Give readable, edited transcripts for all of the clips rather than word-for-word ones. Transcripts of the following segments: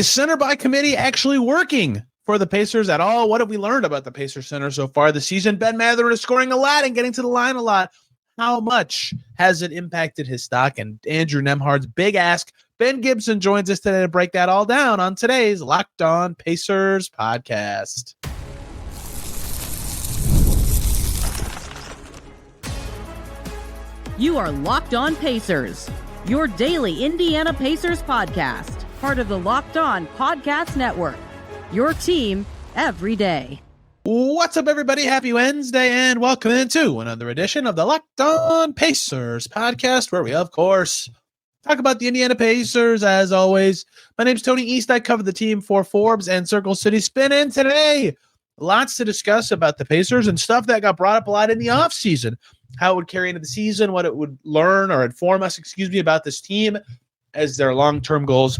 Is center by committee actually working for the Pacers at all? What have we learned about the Pacers center so far this season? Ben Mathurin is scoring a lot and getting to the line a lot. How much has it impacted his stock? And Andrew Nembhard's big ask. Ben Gibson joins us today to break that all down on today's Locked On Pacers podcast. You are Locked On Pacers, your daily Indiana Pacers podcast, part of the Locked On Podcast Network, your team every day. What's up, everybody? Happy Wednesday, and welcome into another edition of the Locked On Pacers podcast, where we, of course, talk about the Indiana Pacers, as always. My name's Tony East. I cover the team for Forbes and Circle City Spin, and today, lots to discuss about the Pacers and stuff that got brought up a lot in the offseason. How it would carry into the season, what it would learn or inform us, about this team as their long-term goals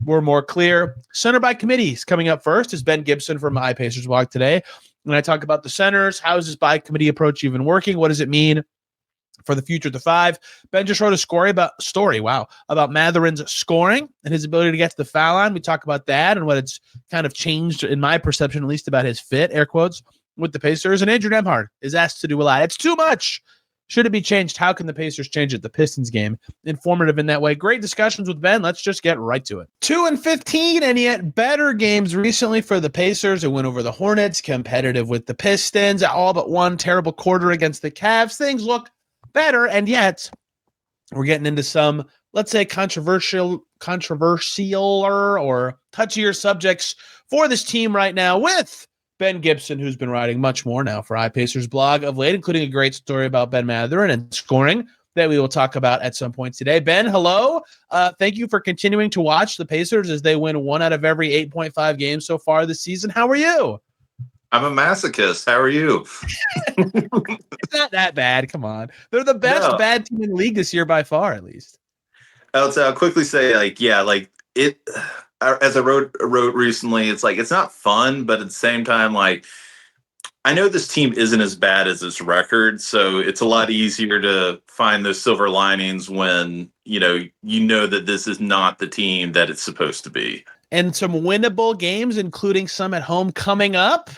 were more clear. Center by committees coming up first is Ben Gibson from iPacersblog today. When I talk about the centers, how is this by committee approach even working? What does it mean for the future of the five? Ben just wrote a story about Mathurin's scoring and his ability to get to the foul line. We talk about that and what it's kind of changed, in my perception, at least, about his fit, air quotes, with the Pacers. And Andrew Nembhard is asked to do a lot. It's too much. Should it be changed? How can the Pacers change it? The Pistons game. Informative in that way. Great discussions with Ben. Let's just get right to it. 2-15, and yet better games recently for the Pacers. It went over the Hornets, competitive with the Pistons, all but one terrible quarter against the Cavs. Things look better, and yet we're getting into some, let's say, controversial or touchier subjects for this team right now with Ben Gibson, who's been writing much more now for iPacersblog of late, including a great story about Ben Mathurin and scoring that we will talk about at some point today. Ben, hello. Thank you for continuing to watch the Pacers as they win 1 out of every 8.5 games so far this season. How are you? I'm a masochist. How are you? It's not that bad. Come on. They're the best bad team in the league this year by far, at least. I'll quickly say, it. As I wrote recently, it's not fun, but at the same time, I know this team isn't as bad as its record, so it's a lot easier to find those silver linings when you know that this is not the team that it's supposed to be. And some winnable games, including some at home coming up.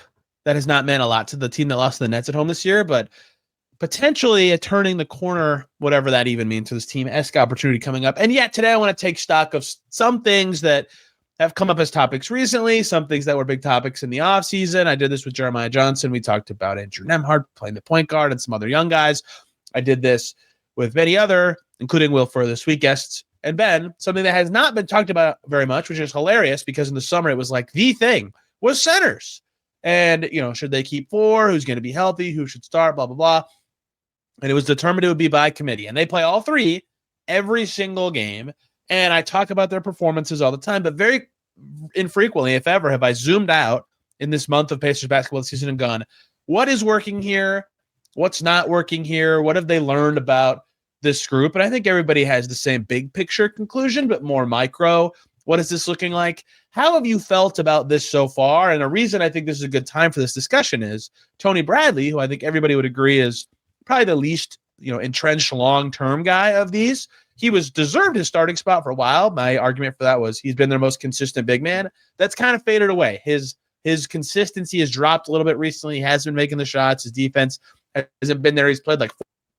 That has not meant a lot to the team that lost to the Nets at home this year, but potentially a turning the corner, whatever that even means to this team-esque opportunity coming up. And yet today I want to take stock of some things that have come up as topics recently, some things that were big topics in the offseason. I did this with Jeremiah Johnson. We talked about Andrew Nembhard playing the point guard and some other young guys. I did this with many other, including Will Furr this week, guests, and Ben, something that has not been talked about very much, which is hilarious because in the summer it was like the thing was centers. And, should they keep 4? Who's going to be healthy? Who should start? Blah, blah, blah. And it was determined it would be by committee. And they play all 3 every single game. And I talk about their performances all the time, but very infrequently, if ever, have I zoomed out in this month of Pacers basketball season and gone, what is working here? What's not working here? What have they learned about this group? And I think everybody has the same big picture conclusion, but more micro. What is this looking like? How have you felt about this so far? And a reason I think this is a good time for this discussion is Tony Bradley, who I think everybody would agree is probably the least, entrenched long-term guy of these. He deserved his starting spot for a while. My argument for that was he's been their most consistent big man. That's kind of faded away. His consistency has dropped a little bit recently. He has been making the shots. His defense hasn't been there. He's played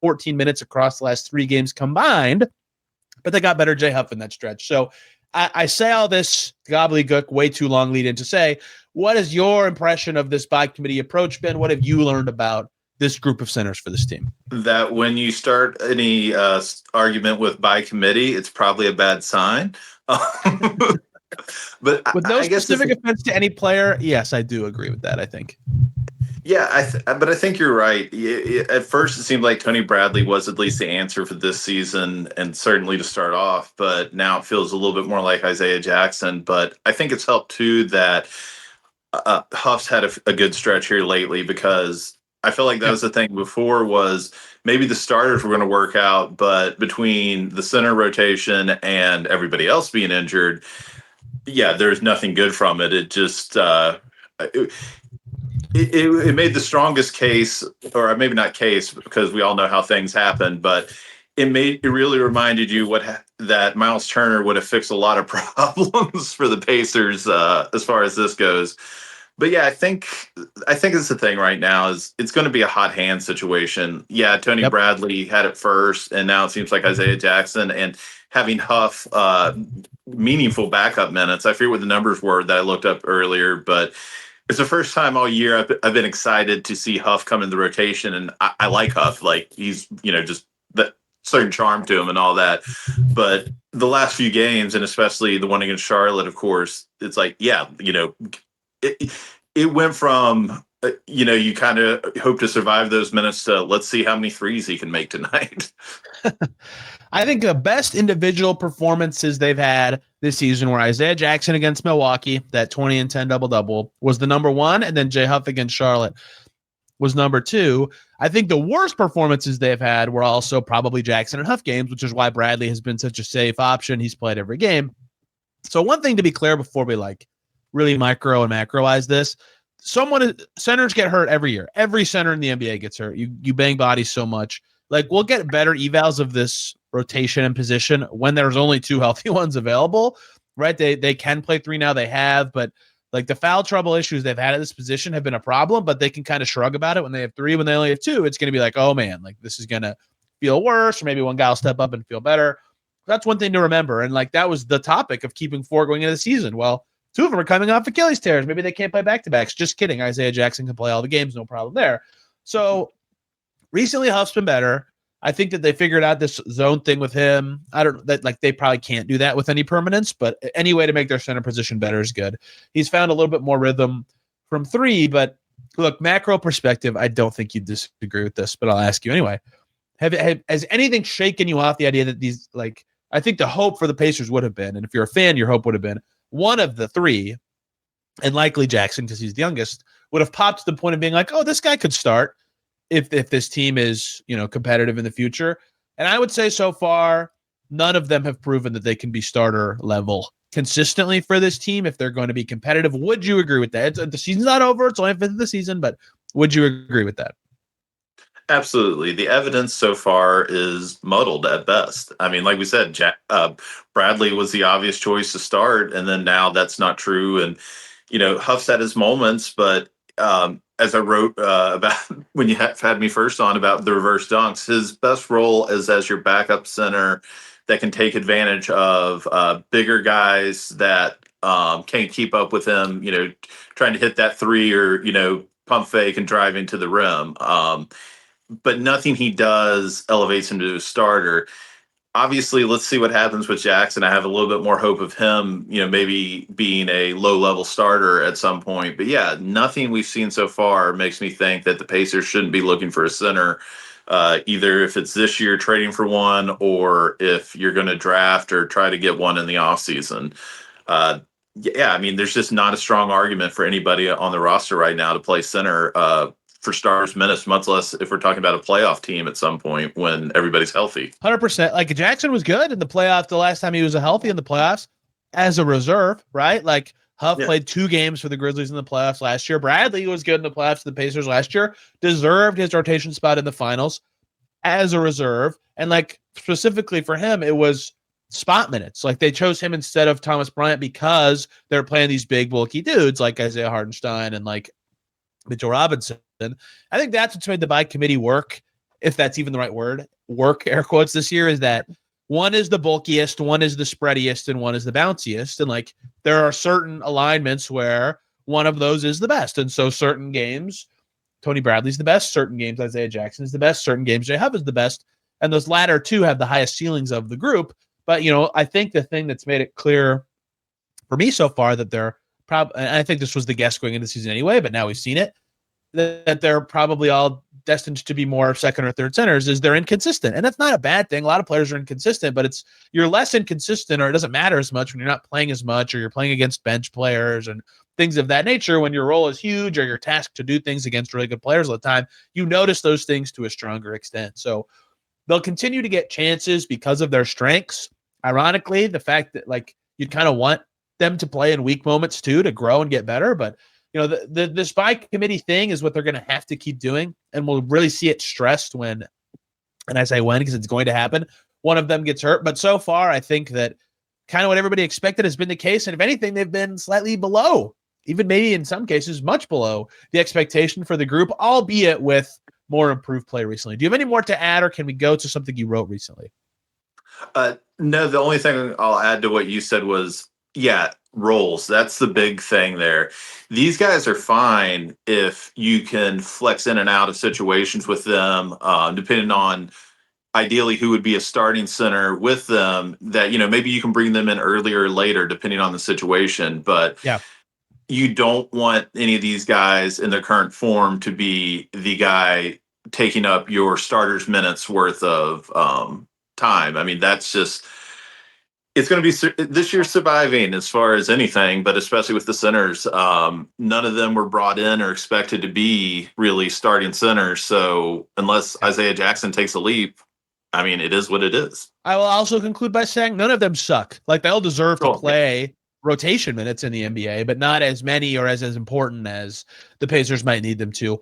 14 minutes across the last 3 games combined, but they got better Jay Huff in that stretch. So I say all this gobbledygook, way too long lead in to say, what is your impression of this by committee approach, Ben? What have you learned about this group of centers for this team? That when you start any argument with by committee, it's probably a bad sign. But with no specific offense to any player, yes, I do agree with that, I think. Yeah, but I think you're right. At first, it seemed like Tony Bradley was at least the answer for this season, and certainly to start off. But now it feels a little bit more like Isaiah Jackson. But I think it's helped, too, that Huff's had a good stretch here lately, because I feel like that was the thing before was maybe the starters were going to work out, but between the center rotation and everybody else being injured, there's nothing good from it. It just it made the strongest case, or maybe not case, because we all know how things happen, but it really reminded you what that Miles Turner would have fixed a lot of problems for the Pacers as far as this goes. But yeah, I think it's the thing right now is it's going to be a hot hand situation. Yeah, Tony Bradley had it first, and now it seems like Isaiah Jackson and having Huff meaningful backup minutes. I forget what the numbers were that I looked up earlier, but it's the first time all year I've been excited to see Huff come in the rotation, and I like Huff. Like he's just that certain charm to him and all that. But the last few games, and especially the one against Charlotte, of course, it's like it went from you kind of hope to survive those minutes to let's see how many threes he can make tonight. I think the best individual performances they've had this season were Isaiah Jackson against Milwaukee, that 20 and 10 double-double was the number one, and then Jay Huff against Charlotte was number two. I think the worst performances they've had were also probably Jackson and Huff games, which is why Bradley has been such a safe option. He's played every game. So one thing to be clear before we really micro and macroize this, centers get hurt every year. Every center in the NBA gets hurt. You bang bodies so much. We'll get better evals of this rotation and position when there's only two healthy ones available, right? They can play three now. They have, but the foul trouble issues they've had at this position have been a problem, but they can kind of shrug about it when they have three. When they only have two, it's going to be oh man, this is going to feel worse, or maybe one guy will step up and feel better. That's one thing to remember. And that was the topic of keeping four going into the season. Well, two of them are coming off Achilles tears. Maybe they can't play back-to-backs. Just kidding. Isaiah Jackson can play all the games. No problem there. So recently Huff's been better. I think that they figured out this zone thing with him. I don't they probably can't do that with any permanence, but any way to make their center position better is good. He's found a little bit more rhythm from three, but look, macro perspective, I don't think you'd disagree with this, but I'll ask you anyway. Has anything shaken you off the idea that these, I think the hope for the Pacers would have been, and if you're a fan, your hope would have been one of the three, and likely Jackson because he's the youngest, would have popped to the point of being oh, this guy could start if this team is, competitive in the future. And I would say so far, none of them have proven that they can be starter level consistently for this team if they're going to be competitive. Would you agree with that? The season's not over. It's only a fifth of the season, but would you agree with that? Absolutely. The evidence so far is muddled at best. I mean, like we said, Bradley was the obvious choice to start, and then now that's not true. And, Huff's had his moments, but as I wrote about when you had me first on about the reverse dunks, his best role is as your backup center that can take advantage of bigger guys that can't keep up with him, trying to hit that three or, pump fake and drive into the rim. But nothing he does elevates him to a starter. Obviously, let's see what happens with Jackson. I have a little bit more hope of him, maybe being a low-level starter at some point. But yeah, nothing we've seen so far makes me think that the Pacers shouldn't be looking for a center, either if it's this year trading for one or if you're going to draft or try to get one in the offseason. Yeah, I mean, there's just not a strong argument for anybody on the roster right now to play center for starters minutes, much less if we're talking about a playoff team at some point when everybody's healthy. 100%. Jackson was good in the playoff the last time he was healthy in the playoffs as a reserve, right? Huff played 2 games for the Grizzlies in the playoffs last year. Bradley was good in the playoffs for the Pacers last year, deserved his rotation spot in the finals as a reserve. And specifically for him, it was spot minutes. They chose him instead of Thomas Bryant because they're playing these big bulky dudes like Isaiah Hartenstein and Mitchell Robinson. I think that's what's made the by committee work, if that's even the right word, work, air quotes, this year, is that one is the bulkiest, one is the spreadiest, and one is the bounciest. And there are certain alignments where one of those is the best. And so certain games, Tony Bradley's the best, certain games, Isaiah Jackson is the best, certain games, Jay Huff is the best. And those latter two have the highest ceilings of the group. But, I think the thing that's made it clear for me so far that they're probably, and I think this was the guess going into the season anyway, but now we've seen it, that they're probably all destined to be more second or third centers, is they're inconsistent. And that's not a bad thing. A lot of players are inconsistent, but you're less inconsistent, or it doesn't matter as much when you're not playing as much, or you're playing against bench players and things of that nature. When your role is huge or you're tasked to do things against really good players all the time, you notice those things to a stronger extent. So they'll continue to get chances because of their strengths. Ironically, the fact that you'd kind of want them to play in weak moments too, to grow and get better. But this by committee thing is what they're going to have to keep doing. And we'll really see it stressed when, and I say when, because it's going to happen, one of them gets hurt. But so far, I think that kind of what everybody expected has been the case. And if anything, they've been slightly below, even maybe in some cases, much below the expectation for the group, albeit with more improved play recently. Do you have any more to add, or can we go to something you wrote recently? No, the only thing I'll add to what you said was, roles. That's the big thing there. These guys are fine if you can flex in and out of situations with them, depending on ideally who would be a starting center with them, that, maybe you can bring them in earlier or later, depending on the situation. But you don't want any of these guys in their current form to be the guy taking up your starters minutes worth of time. I mean, that's just, it's going to be this year surviving as far as anything, but especially with the centers. None of them were brought in or expected to be really starting centers. So unless Isaiah Jackson takes a leap, I mean, it is what it is. I will also conclude by saying none of them suck. Like, they all deserve to play rotation minutes in the NBA, but not as many or as important as the Pacers might need them to.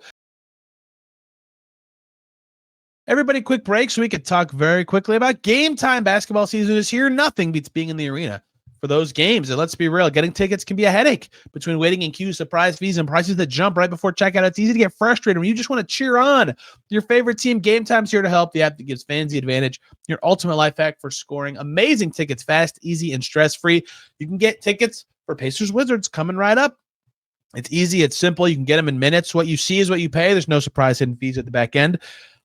Everybody, quick break so we could talk very quickly about Game Time. Basketball season is here. Nothing beats being in the arena for those games. And let's be real, getting tickets can be a headache between waiting in queues, surprise fees, and prices that jump right before checkout. It's easy to get frustrated when you just want to cheer on your favorite team. Game Time's here to help. The app that gives fans the advantage, your ultimate life hack for scoring amazing tickets fast, easy, and stress-free. You can get tickets for Pacers Wizards coming right up. It's easy. It's simple. You can get them in minutes. What you see is what you pay. There's no surprise hidden fees at the back end.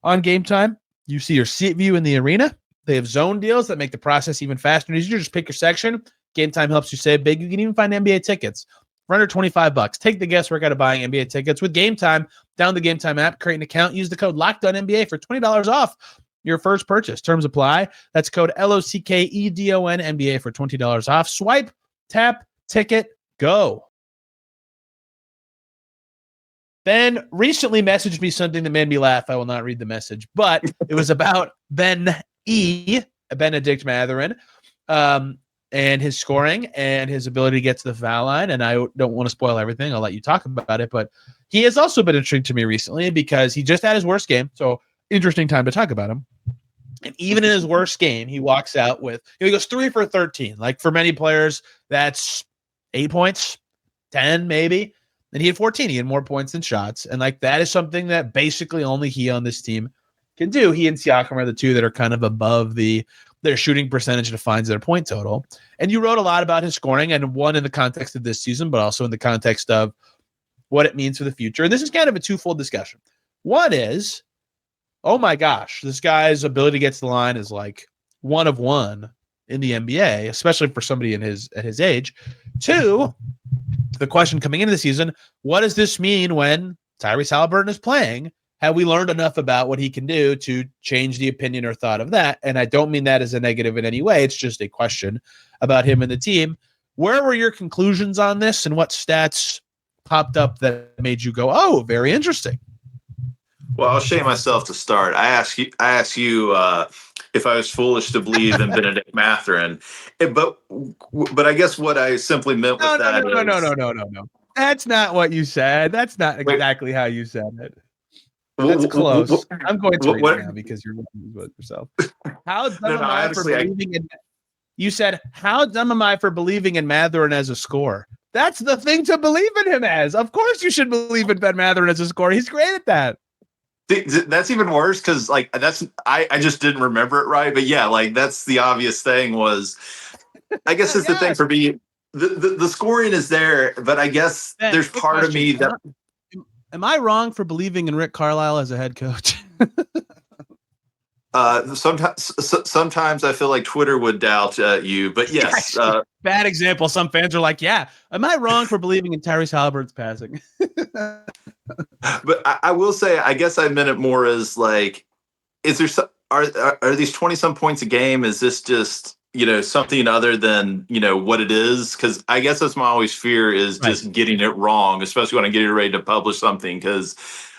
On Game Time, you see your seat view in the arena. They have zone deals that make the process even faster and easier. Just pick your section. Game Time helps you save big. You can even find NBA tickets for under $25. Take the guesswork out of buying NBA tickets with Game Time. Download the Game Time app, create an account, use the code LOCKEDONNBA for $20 off your first purchase. Terms apply. That's code LOCKEDON NBA for $20 off. Swipe, tap, ticket, go. Ben recently messaged me something that made me laugh. I will not read the message, but it was about Bennedict Mathurin, and his scoring and his ability to get to the foul line. And I don't want to spoil everything. I'll let you talk about it, but he has also been intriguing to me recently because he just had his worst game. So interesting time to talk about him. And even in his worst game, he walks out with, he goes 3 for 13. Like, for many players, that's 8 points, 10 maybe. And he had 14. He had more points than shots. And like, that is something that basically only he on this team can do. He and Siakam are the two that are kind of above their shooting percentage defines their point total. And you wrote a lot about his scoring, and one in the context of this season, but also in the context of what it means for the future. And this is kind of a twofold discussion. One is, oh my gosh, this guy's ability to get to the line is like one of one in the NBA, especially for somebody at his age. Two, the question coming into the season, what does this mean when Tyrese Haliburton is playing? Have we learned enough about what he can do to change the opinion or thought of that? And I don't mean that as a negative in any way. It's just a question about him and the team. Where were your conclusions on this, and what stats popped up that made you go, oh, very interesting? Well, I'll shame myself to start. I asked you if I was foolish to believe in Bennedict Mathurin, but I guess what I simply meant with that no. That's not what you said. That's not exactly how you said it. That's close. I'm going to read it now because you're looking at yourself. How dumb am I for believing in? You said, how dumb am I for believing in Mathurin as a scorer? That's the thing to believe in him as. Of course, you should believe in Ben Mathurin as a scorer. He's great at that. That's even worse because, like, I just didn't remember it right. But yeah, like, that's the obvious thing was, I guess it's the thing for me. The scoring is there, but I guess there's part of me that. Am I wrong for believing in Rick Carlisle as a head coach? Sometimes I feel like Twitter would doubt you, but yes. Bad example. Some fans are like, yeah, am I wrong for believing in Tyrese Haliburton's passing? But I will say, I guess I meant it more as like, is there are these 20-some points a game? Is this just, something other than, what it is? Because I guess that's my always fear is just getting it wrong, especially when I'm getting ready to publish something, because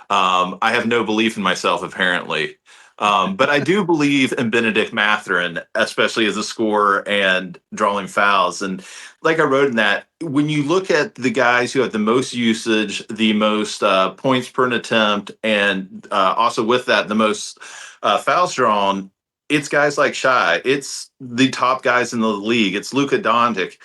I have no belief in myself, apparently. But I do believe in Bennedict Mathurin, especially as a scorer and drawing fouls. And like I wrote in that, when you look at the guys who have the most usage, the most points per an attempt, and also with that, the most fouls drawn, it's guys like Shai. It's the top guys in the league. It's Luka Doncic.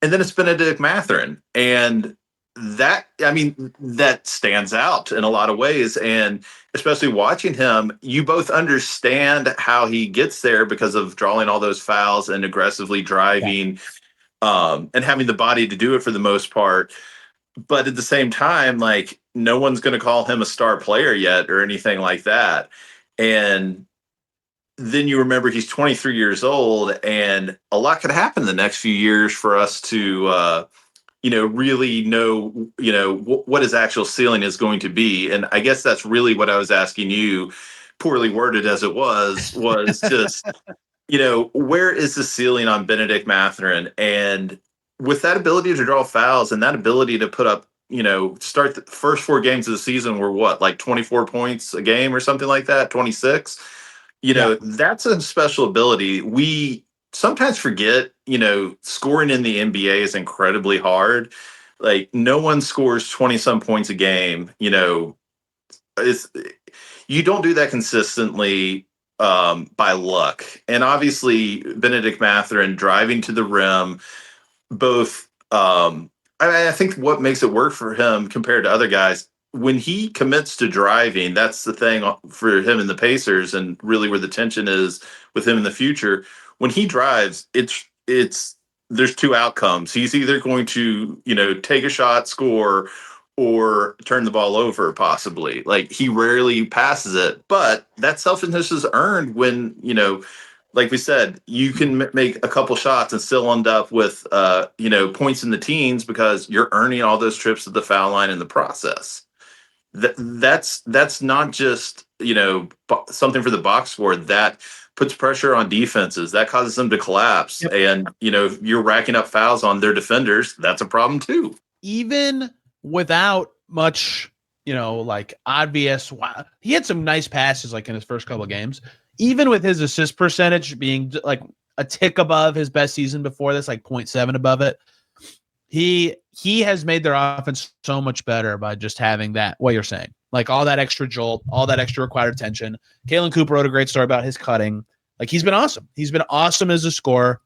And then it's Bennedict Mathurin. And that, I mean, that stands out in a lot of ways. And especially watching him, you both understand how he gets there because of drawing all those fouls and aggressively driving, and having the body to do it for the most part. But at the same time, like, no one's going to call him a star player yet or anything like that. And then you remember he's 23 years old, and a lot could happen the next few years for us to, really know, what his actual ceiling is going to be. And I guess that's really what I was asking you, poorly worded as it was just, where is the ceiling on Bennedict Mathurin? And with that ability to draw fouls and that ability to put up, start the first 4 games of the season were what, like 24 points a game or something like that, 26? That's a special ability. We sometimes forget, scoring in the NBA is incredibly hard. Like, no one scores 20 some points a game. You don't do that consistently by luck. And obviously Bennedict Mathurin driving to the rim, both I think what makes it work for him compared to other guys, when he commits to driving, that's the thing for him in the Pacers, and really where the tension is with him in the future. When he drives, it's there's 2 outcomes. He's either going to, take a shot, score, or turn the ball over, possibly. Like, he rarely passes it, but that selfishness is earned when, like we said, you can make a couple shots and still end up with, points in the teens because you're earning all those trips to the foul line in the process. That's not just, something for the box score. That puts pressure on defenses. That causes them to collapse. Yep. And, if you're racking up fouls on their defenders, that's a problem too. Even without much, like obvious, he had some nice passes like in his first couple of games. Even with his assist percentage being like a tick above his best season before this, like 0.7 above it, he has made their offense so much better by just having that, what you're saying, like all that extra jolt, all that extra required attention. Kalen Cooper wrote a great story about his cutting. Like, he's been awesome. He's been awesome as a scorer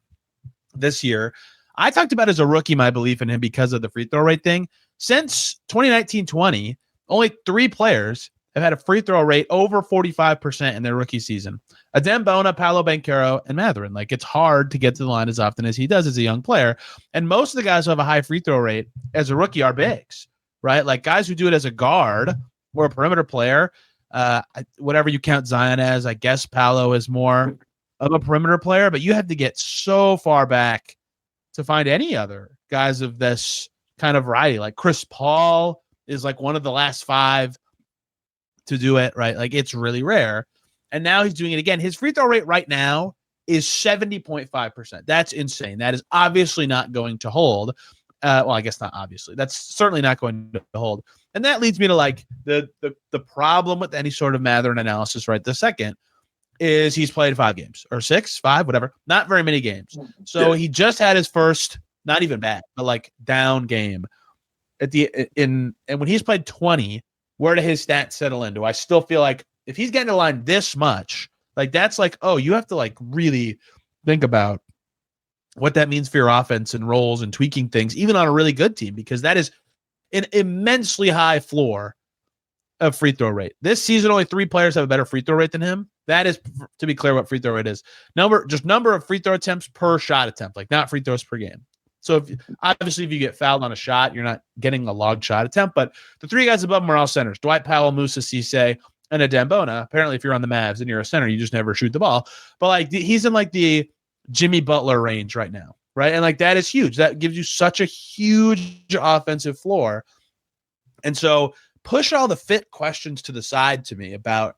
this year. I talked about as a rookie my belief in him because of the free throw rate thing. Since 2019-20, only 3 players have had a free throw rate over 45% in their rookie season. Adem Bona, Paolo Banchero, and Mathurin. Like, it's hard to get to the line as often as he does as a young player. And most of the guys who have a high free throw rate as a rookie are bigs, right? Like, guys who do it as a guard or a perimeter player, whatever you count Zion as. I guess Paolo is more of a perimeter player, but you have to get so far back to find any other guys of this kind of variety. Like, Chris Paul is like one of the last 5 to do it, right? Like, it's really rare. And now he's doing it again. His free throw rate right now is 70.5%. That's insane. That is obviously not going to hold. Well, I guess not obviously. That's certainly not going to hold. And that leads me to like the problem with any sort of Mathurin analysis right this second is he's played 5 games or 6, 5, whatever. Not very many games. So he just had his first, not even bad, but like down game and when he's played 20, where do his stats settle in? Do I still feel like if he's getting to line this much, like that's like, oh, you have to like really think about what that means for your offense and roles and tweaking things, even on a really good team, because that is an immensely high floor of free throw rate. This season, only 3 players have a better free throw rate than him. That is, to be clear, what free throw rate is. Number of free throw attempts per shot attempt, like not free throws per game. So if you get fouled on a shot, you're not getting a logged shot attempt. But the 3 guys above him are all centers: Dwight Powell, Musa Cisse, and Adem Bona. Apparently, if you're on the Mavs and you're a center, you just never shoot the ball. But like he's in like the Jimmy Butler range right now, right? And like that is huge. That gives you such a huge offensive floor. And so push all the fit questions to the side to me about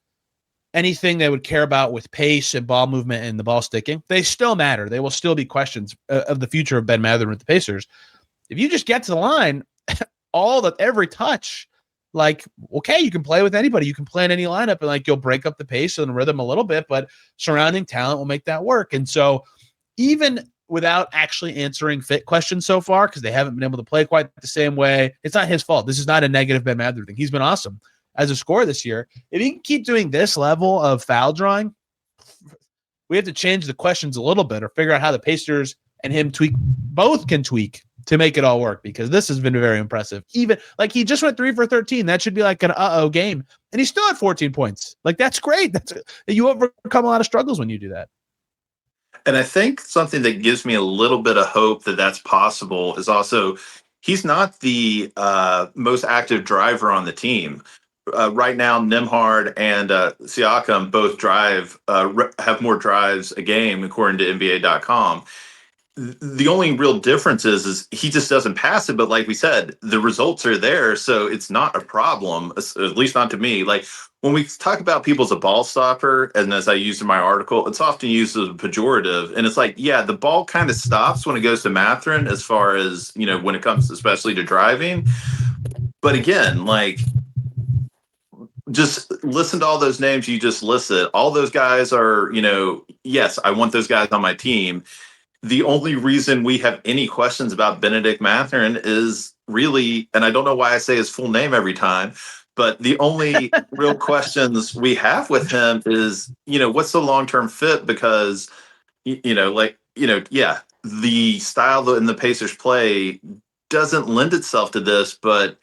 anything they would care about with pace and ball movement and the ball sticking. They still matter. They will still be questions of the future of Ben Mathurin with the Pacers. If you just get to the line, every touch, like, okay, you can play with anybody. You can play in any lineup and like you'll break up the pace and the rhythm a little bit, but surrounding talent will make that work. And so even without actually answering fit questions so far, because they haven't been able to play quite the same way, it's not his fault. This is not a negative Ben Mathurin thing. He's been awesome as a scorer this year. If he can keep doing this level of foul drawing, we have to change the questions a little bit or figure out how the Pacers and him both can tweak to make it all work, because this has been very impressive. Even like he just went 3 for 13. That should be like an game. And he still had 14 points. Like, that's great. You overcome a lot of struggles when you do that. And I think something that gives me a little bit of hope that that's possible is also he's not the most active driver on the team. Right now, Nembhard and Siakam both have more drives a game, according to NBA.com. The only real difference is he just doesn't pass it. But like we said, the results are there, so it's not a problem, at least not to me. Like, when we talk about people as a ball stopper, and as I used in my article, it's often used as a pejorative. And it's like, yeah, the ball kind of stops when it goes to Mathurin, as far as, when it comes especially to driving. But again, like, just listen to all those names you just listed. All those guys are, yes, I want those guys on my team. The only reason we have any questions about Bennedict Mathurin is really, and I don't know why I say his full name every time, but the only real questions we have with him is, what's the long-term fit? Because, the style in the Pacers play doesn't lend itself to this, but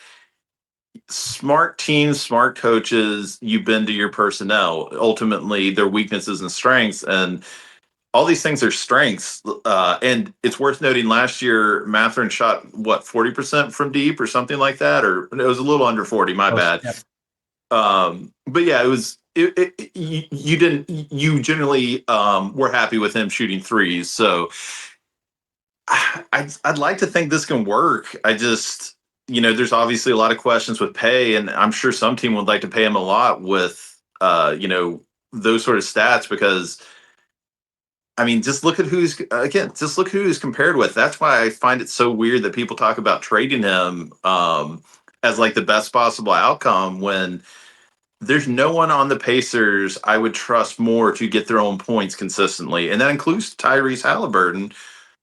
smart teams, smart coaches, you bend to your personnel, ultimately their weaknesses and strengths. And all these things are strengths. And it's worth noting, last year, Mathurin shot, 40% from deep or something like that? Or it was a little under 40, my bad. Yep. But yeah, it was, you generally were happy with him shooting threes. So I'd like to think this can work. I just, there's obviously a lot of questions with pay, and I'm sure some team would like to pay him a lot with, those sort of stats, because just look at who he's compared with. That's why I find it so weird that people talk about trading him as like the best possible outcome, when there's no one on the Pacers I would trust more to get their own points consistently. And that includes Tyrese Haliburton,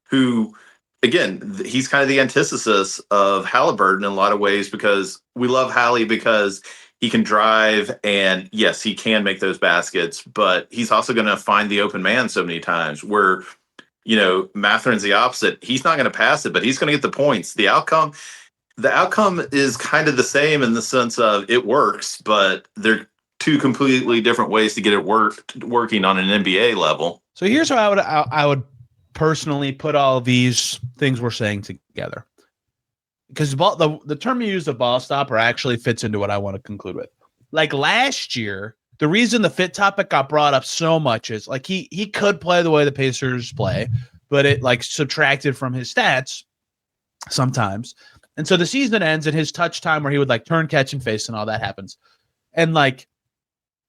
who, again, he's kind of the antithesis of Haliburton in a lot of ways, because we love Hallie because he can drive, and yes, he can make those baskets, but he's also going to find the open man so many times, where, Mathurin's the opposite. He's not going to pass it, but he's going to get the points. The outcome is kind of the same in the sense of it works, but they're two completely different ways to get it working on an NBA level. So here's how I would personally put all of these things we're saying together, because the term you use of ball stopper actually fits into what I want to conclude with. Like last year, the reason the fit topic got brought up so much is like he could play the way the Pacers play, but it like subtracted from his stats sometimes. And so the season ends and his touch time where he would like turn, catch, and face and all that happens. And like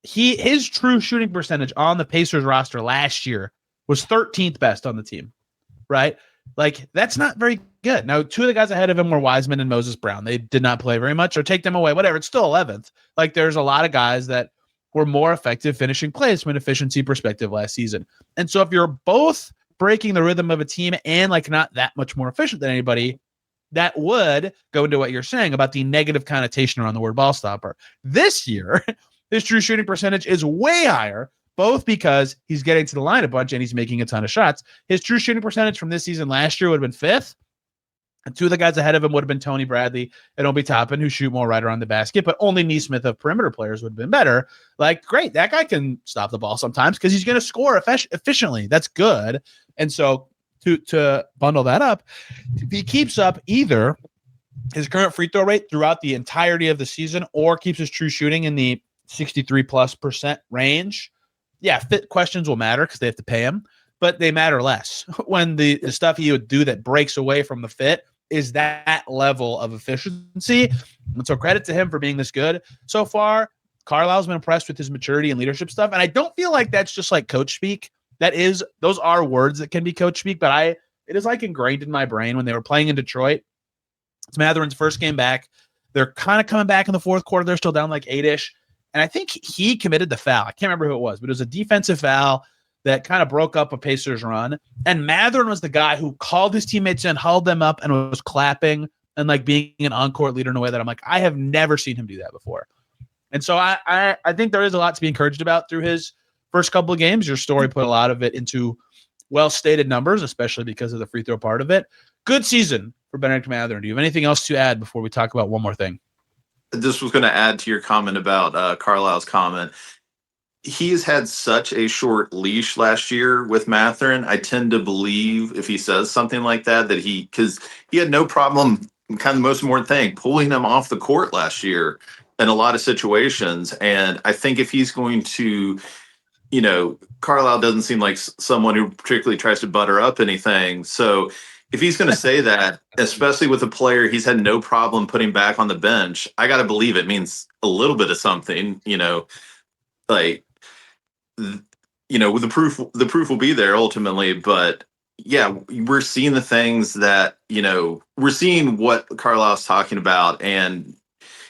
his true shooting percentage on the Pacers roster last year was 13th best on the team, right? Like, that's not very good. Now, two of the guys ahead of him were Wiseman and Moses Brown. They did not play very much, or take them away, whatever. It's still 11th. Like, there's a lot of guys that were more effective finishing plays from an efficiency perspective last season. And so if you're both breaking the rhythm of a team and like not that much more efficient than anybody, that would go into what you're saying about the negative connotation around the word ball stopper. This year, his true shooting percentage is way higher, both because he's getting to the line a bunch and he's making a ton of shots. His true shooting percentage from this season last year would have been 5th. And two of the guys ahead of him would have been Tony Bradley and Obi Toppin, who shoot more right around the basket, but only Nesmith of perimeter players would have been better. Like, great, that guy can stop the ball sometimes because he's going to score efficiently. That's good. And so to bundle that up, if he keeps up either his current free throw rate throughout the entirety of the season or keeps his true shooting in the 63+% range, yeah, fit questions will matter because they have to pay him, but they matter less when the stuff he would do that breaks away from the fit is that level of efficiency. And so credit to him for being this good so far. Carlisle's been impressed with his maturity and leadership stuff. And I don't feel like that's just like coach speak. Those are words that can be coach speak, but it is like ingrained in my brain when they were playing in Detroit. It's Mathurin's first game back. They're kind of coming back in the fourth quarter. They're still down like 8-ish. And I think he committed the foul. I can't remember who it was, but it was a defensive foul that kind of broke up a Pacers run. And Mathurin was the guy who called his teammates in, held them up, and was clapping and like being an on-court leader in a way that I'm like, I have never seen him do that before. And so I think there is a lot to be encouraged about through his first couple of games, your story put a lot of it into well-stated numbers, especially because of the free throw part of it. Good season for Bennedict Mathurin. Do you have anything else to add before we talk about one more thing? This was going to add to your comment about Carlisle's comment. He's had such a short leash last year with Mathurin. I tend to believe if he says something like that, because he had no problem, kind of the most important thing, pulling him off the court last year in a lot of situations. And I think if he's going to, Carlisle doesn't seem like someone who particularly tries to butter up anything. So if he's going to say that, especially with a player he's had no problem putting back on the bench, I got to believe it means a little bit of something, like, the proof will be there ultimately. But yeah, we're seeing the things that, we're seeing what Carlisle's talking about, and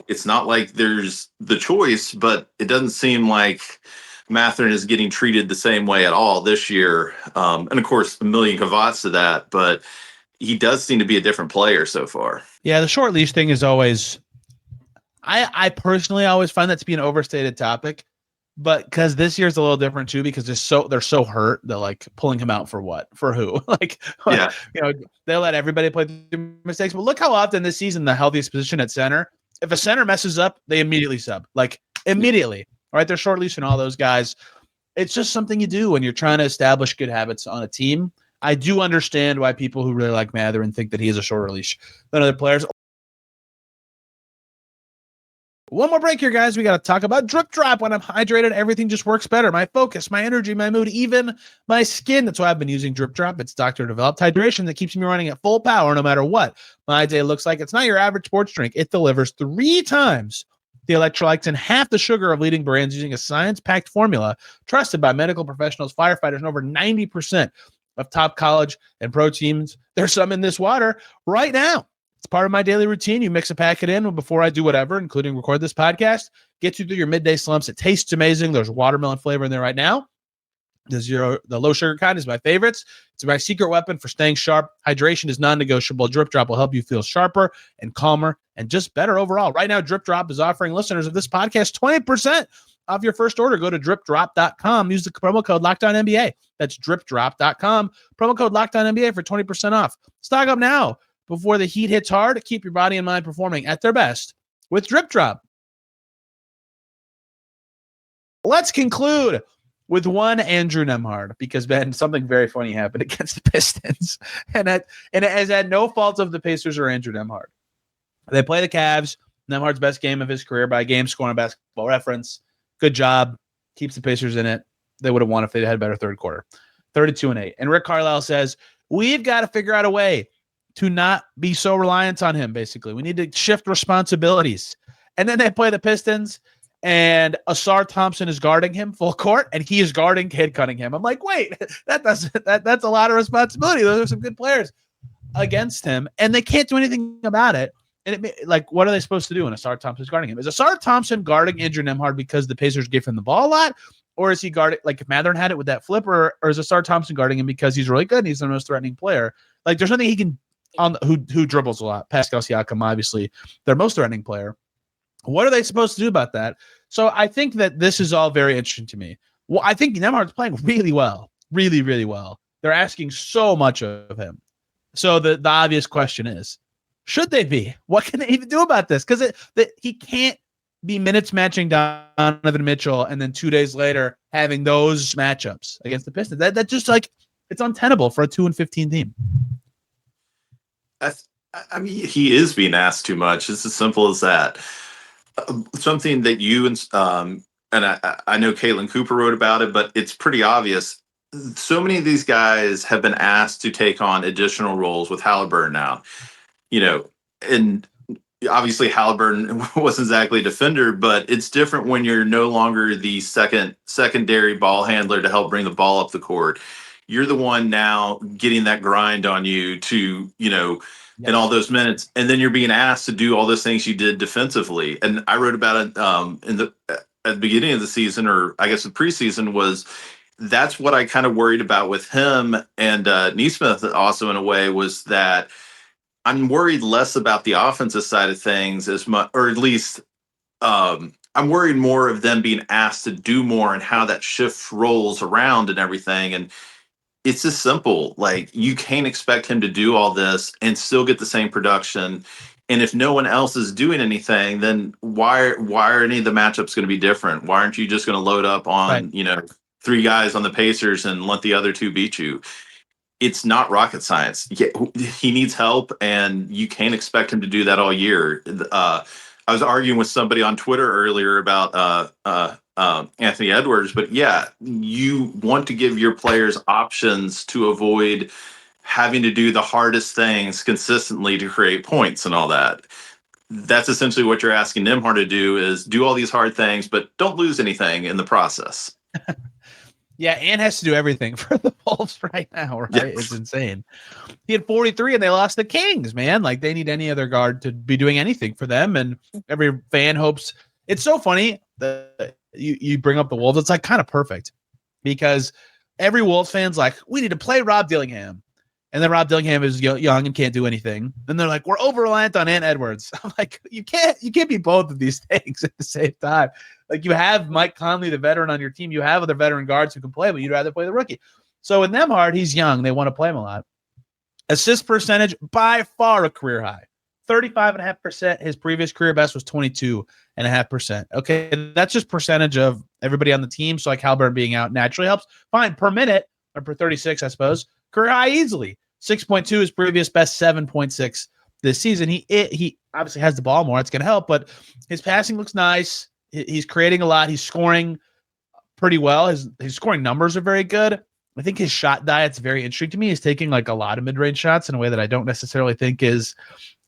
it's not like there's the choice, but it doesn't seem like Mathurin is getting treated the same way at all this year. And of course, a million caveats to that, but he does seem to be a different player so far. Yeah, the short leash thing is always, I personally always find that to be an overstated topic, but because this year's a little different too, because they're so hurt, they're like pulling him out for what? For who? Yeah. They'll let everybody play through mistakes. But look how often this season, the healthiest position at center, if a center messes up, they immediately sub. Like immediately. All right, they're short leash and all those guys. It's just something you do when you're trying to establish good habits on a team. I do understand why people who really like Mathurin think that he is a shorter leash than other players. One more break here, guys. We got to talk about DripDrop. When I'm hydrated, everything just works better. My focus, my energy, my mood, even my skin. That's why I've been using DripDrop. It's doctor-developed hydration that keeps me running at full power no matter what my day looks like. It's not your average sports drink. It delivers 3 times the electrolytes and half the sugar of leading brands using a science-packed formula trusted by medical professionals, firefighters, and over 90% of top college and pro teams. There's some in this water right now. It's part of my daily routine. You mix a packet in before I do whatever, including record this podcast. Gets you through your midday slumps. It tastes amazing. There's watermelon flavor in there right now. The low sugar kind is my favorites. It's my secret weapon for staying sharp. Hydration is non-negotiable. DripDrop will help you feel sharper and calmer and just better overall. Right now, DripDrop is offering listeners of this podcast 20% off your first order. Go to DripDrop.com. Use the promo code LockedOnNBA. That's DripDrop.com. Promo code LockedOnNBA for 20% off. Stock up now before the heat hits hard. Keep your body and mind performing at their best with DripDrop. Let's conclude with one Andrew Nembhard, because Ben, something very funny happened against the Pistons, and it is at no fault of the Pacers or Andrew Nembhard. They play the Cavs. Nembhard's best game of his career by game score on Basketball Reference. Good job. Keeps the Pacers in it. They would have won if they had a better third quarter. 32-8. And Rick Carlisle says, we've got to figure out a way to not be so reliant on him, basically. We need to shift responsibilities. And then they play the Pistons, and Asar Thompson is guarding him full court, and he is guarding Cade Cunningham. I'm like, wait, that's a lot of responsibility. Those are some good players against him, and they can't do anything about it. And what are they supposed to do when Asar Thompson is guarding him? Is Asar Thompson guarding Andrew Nembhard because the Pacers give him the ball a lot? Or is he guarding, like if Mathurin had it with that flip, or is Asar Thompson guarding him because he's really good and he's the most threatening player? Like there's nothing he can who dribbles a lot. Pascal Siakam, obviously, their most threatening player. What are they supposed to do about that? So I think that this is all very interesting to me. Well, I think Nembhard's playing really well, really, really well. They're asking so much of him. So the obvious question is, should they be? What can they even do about this? Because he can't be minutes matching Donovan Mitchell and then 2 days later having those matchups against the Pistons. That just it's untenable for a 2-15 team. I mean, he is being asked too much. It's as simple as that. Something that you and I know Caitlin Cooper wrote about it, but it's pretty obvious. So many of these guys have been asked to take on additional roles with Haliburton now. And obviously Haliburton wasn't exactly a defender, but it's different when you're no longer the secondary ball handler to help bring the ball up the court. You're the one now getting that grind on you to, in all those minutes. And then you're being asked to do all those things you did defensively. And I wrote about it at the beginning of the season, or I guess the preseason, that's what I kind of worried about with him and Nesmith also in a way, was that I'm worried less about the offensive side of things as much, or at least I'm worried more of them being asked to do more and how that shift rolls around and everything. And it's just simple. Like, you can't expect him to do all this and still get the same production. And if no one else is doing anything, then why are any of the matchups going to be different? Why aren't you just going to load up on, Right. 3 guys on the Pacers and let the other 2 beat you? It's not rocket science. He needs help, and you can't expect him to do that all year. I was arguing with somebody on Twitter earlier about Anthony Edwards, but yeah, you want to give your players options to avoid having to do the hardest things consistently to create points and all that. That's essentially what you're asking Nembhard to do, is do all these hard things, but don't lose anything in the process. Yeah, and has to do everything for the Wolves right now, right? Yes. It's insane. He had 43 and they lost the Kings, man. Like, they need any other guard to be doing anything for them. And every fan hopes. It's so funny that you bring up the Wolves. It's like kind of perfect because every Wolves fan's like, we need to play Rob Dillingham. And then Rob Dillingham is young and can't do anything. And they're like, we're over-reliant on Ant Edwards. I'm like, you can't be both of these things at the same time. Like, you have Mike Conley, the veteran, on your team. You have other veteran guards who can play, but you'd rather play the rookie. So with Nembhard, he's young. They want to play him a lot. Assist percentage, by far a career high. 35.5%. His previous career best was 22.5%. Okay, that's just percentage of everybody on the team. So like Haliburton being out naturally helps. Fine, per minute, or per 36, I suppose. Career high easily. 6.2, his previous best, 7.6 this season. He obviously has the ball more. It's going to help, but his passing looks nice. He's creating a lot. He's scoring pretty well. His scoring numbers are very good. I think his shot diet's very interesting to me. He's taking like a lot of mid-range shots in a way that I don't necessarily think is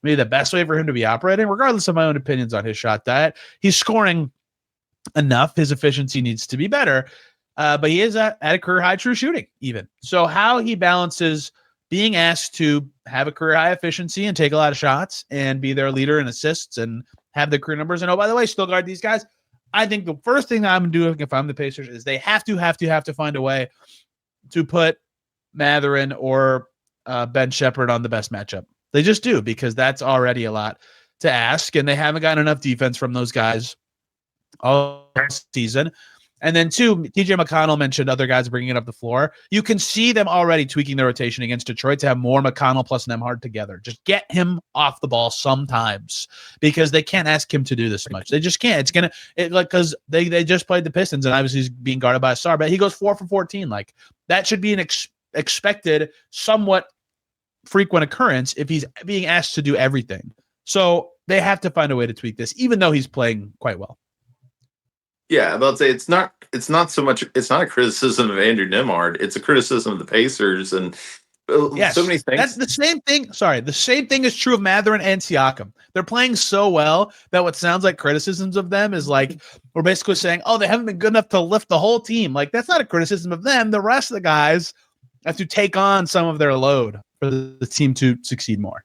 maybe the best way for him to be operating, regardless of my own opinions on his shot diet. He's scoring enough. His efficiency needs to be better, but he is at a career high true shooting even. So how he balances being asked to have a career high efficiency and take a lot of shots and be their leader in assists and have the career numbers. And oh, by the way, still guard these guys. I think the first thing that I'm doing if I'm the Pacers is they have to find a way to put Mathurin or Ben Shepherd on the best matchup. They just do, because that's already a lot to ask, and they haven't gotten enough defense from those guys all season. And then 2, TJ McConnell mentioned other guys bringing it up the floor. You can see them already tweaking their rotation against Detroit to have more McConnell plus Nembhard together. Just get him off the ball sometimes, because they can't ask him to do this much. They just can't. Because they just played the Pistons, and obviously he's being guarded by a star, but he goes 4 for 14. Like, that should be an expected, somewhat frequent occurrence if he's being asked to do everything. So they have to find a way to tweak this, even though he's playing quite well. Yeah, I'll say it's not a criticism of Andrew Nembhard. It's a criticism of the Pacers and yes, so many things. That's the same thing. Sorry, the same thing is true of Mathurin and Siakam. They're playing so well that what sounds like criticisms of them is like we're basically saying, oh, they haven't been good enough to lift the whole team. Like, that's not a criticism of them. The rest of the guys have to take on some of their load for the team to succeed more.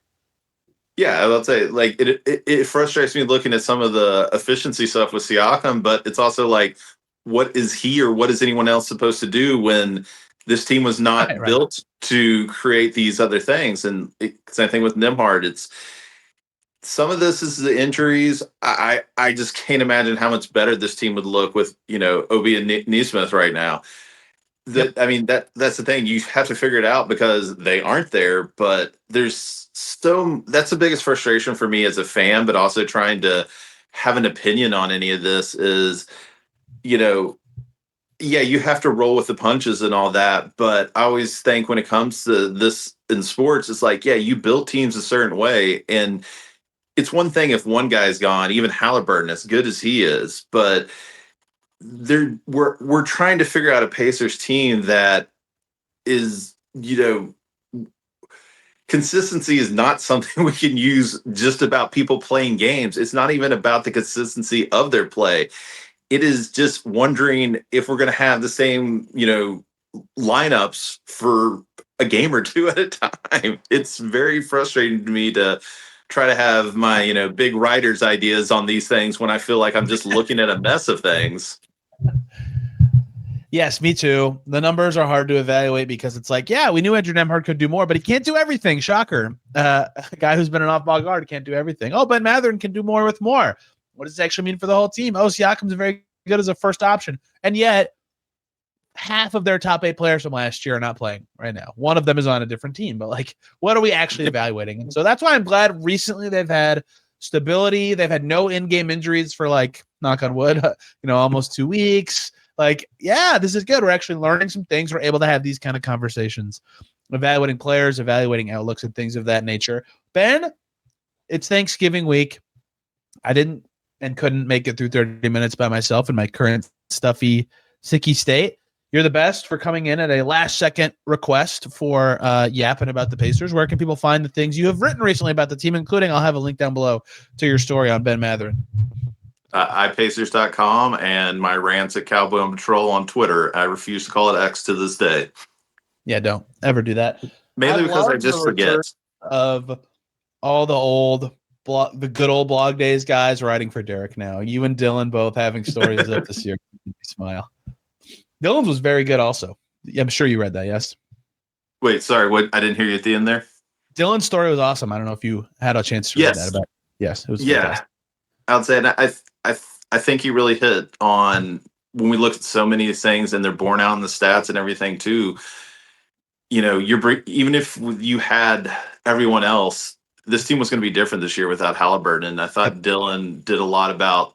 Yeah, I'll say, like, it frustrates me looking at some of the efficiency stuff with Siakam, but it's also like, what is he or what is anyone else supposed to do when this team was not built to create these other things? And same thing with Nembhard. It's some of this is the injuries. I just can't imagine how much better this team would look with Obi and Nesmith right now. I mean, that's the thing. You have to figure it out because they aren't there, but that's the biggest frustration for me as a fan, but also trying to have an opinion on any of this is, yeah, you have to roll with the punches and all that. But I always think when it comes to this in sports, it's like, yeah, you build teams a certain way. And it's one thing if one guy's gone, even Haliburton, as good as he is, but we're trying to figure out a Pacers team that is, consistency is not something we can use just about people playing games. It's not even about the consistency of their play. It is just wondering if we're going to have the same, lineups for a game or two at a time. It's very frustrating to me to try to have my, big writer's ideas on these things when I feel like I'm just looking at a mess of things. Yes, me too. The numbers are hard to evaluate because it's like, yeah, we knew Andrew Nembhard could do more, but he can't do everything. Shocker. A guy who's been an off-ball guard can't do everything. Oh, Ben Mathurin can do more with more. What does this actually mean for the whole team? Oh, Siakam's very good as a first option. And yet, half of their top 8 players from last year are not playing right now. One of them is on a different team. But, like, what are we actually evaluating? And so that's why I'm glad recently they've had stability. They've had no in-game injuries for, like, knock on wood, almost 2 weeks. Like, yeah, this is good. We're actually learning some things. We're able to have these kind of conversations, evaluating players, evaluating outlooks, and things of that nature. Ben, it's Thanksgiving week. I didn't and couldn't make it through 30 minutes by myself in my current stuffy, sicky state. You're the best for coming in at a last-second request for yapping about the Pacers. Where can people find the things you have written recently about the team, including I'll have a link down below to your story on Ben Mathurin. iPacers.com and my rants at Cowboy on Patrol on Twitter. I refuse to call it X to this day. Yeah, don't ever do that. Mainly because I just forget. Of all the old the good old blog days guys writing for Derek now. You and Dylan both having stories up this year. Smile. Dylan's was very good also. I'm sure you read that, yes? Wait, sorry, what? I didn't hear you at the end there. Dylan's story was awesome. I don't know if you had a chance to read that about it. Yes, it was fantastic. I would say, and I think he really hit on when we look at so many things and they're borne out in the stats and everything too. Even if you had everyone else, this team was going to be different this year without Haliburton. And I thought Dylan did a lot about.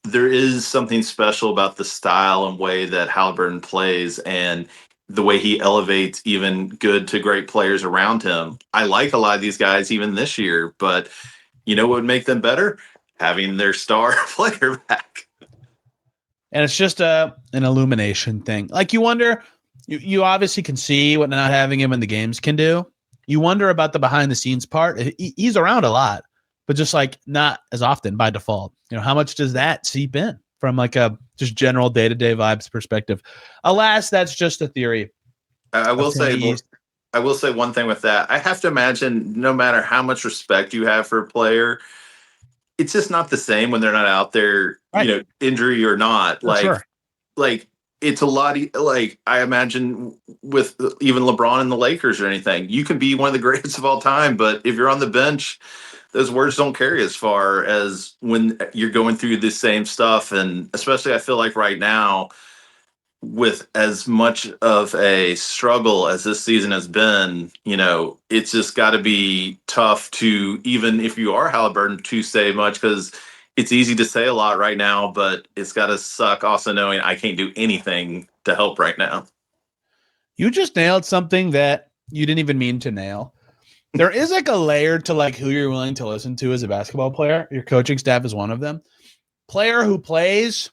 There is something special about the style and way that Haliburton plays and the way he elevates even good to great players around him. I like a lot of these guys even this year, but you know what would make them better? Having their star player back. And it's just an illumination thing. Like you wonder, you obviously can see what not having him in the games can do. You wonder about the behind the scenes part. He's around a lot, but just like not as often by default. How much does that seep in from like a just general day-to-day vibes perspective? Alas, that's just a theory. I will say one thing with that. I have to imagine no matter how much respect you have for a player, it's just not the same when they're not out there, right. Injury or not. Sure. It's a lot. Like I imagine with even LeBron and the Lakers or anything, you can be one of the greatest of all time, but if you're on the bench, those words don't carry as far as when you're going through the same stuff. And especially I feel like right now, with as much of a struggle as this season has been, it's just got to be tough to, even if you are Haliburton, to say much, because it's easy to say a lot right now, but it's got to suck also knowing I can't do anything to help right now. You just nailed something that you didn't even mean to nail. There is like a layer to like who you're willing to listen to as a basketball player. Your coaching staff is one of them. Player who plays,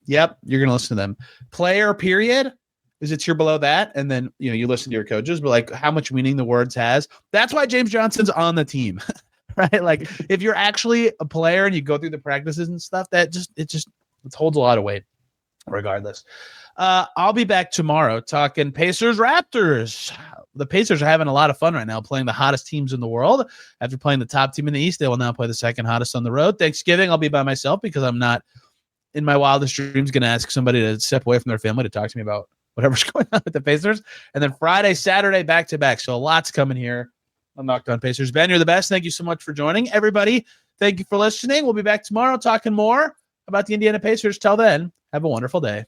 yep, you're going to listen to them. Player, period, is it tier below that. And then, you listen to your coaches, but like how much meaning the words has. That's why James Johnson's on the team, right? Like if you're actually a player and you go through the practices and stuff, it holds a lot of weight regardless. I'll be back tomorrow talking Pacers Raptors. The Pacers are having a lot of fun right now playing the hottest teams in the world. After playing the top team in the East, they will now play the second hottest on the road. Thanksgiving, I'll be by myself because I'm not in my wildest dreams going to ask somebody to step away from their family to talk to me about whatever's going on with the Pacers. And then Friday, Saturday, back-to-back. So lots coming here on Knocked On Pacers. Ben, you're the best. Thank you so much for joining. Everybody, thank you for listening. We'll be back tomorrow talking more about the Indiana Pacers. Till then, have a wonderful day.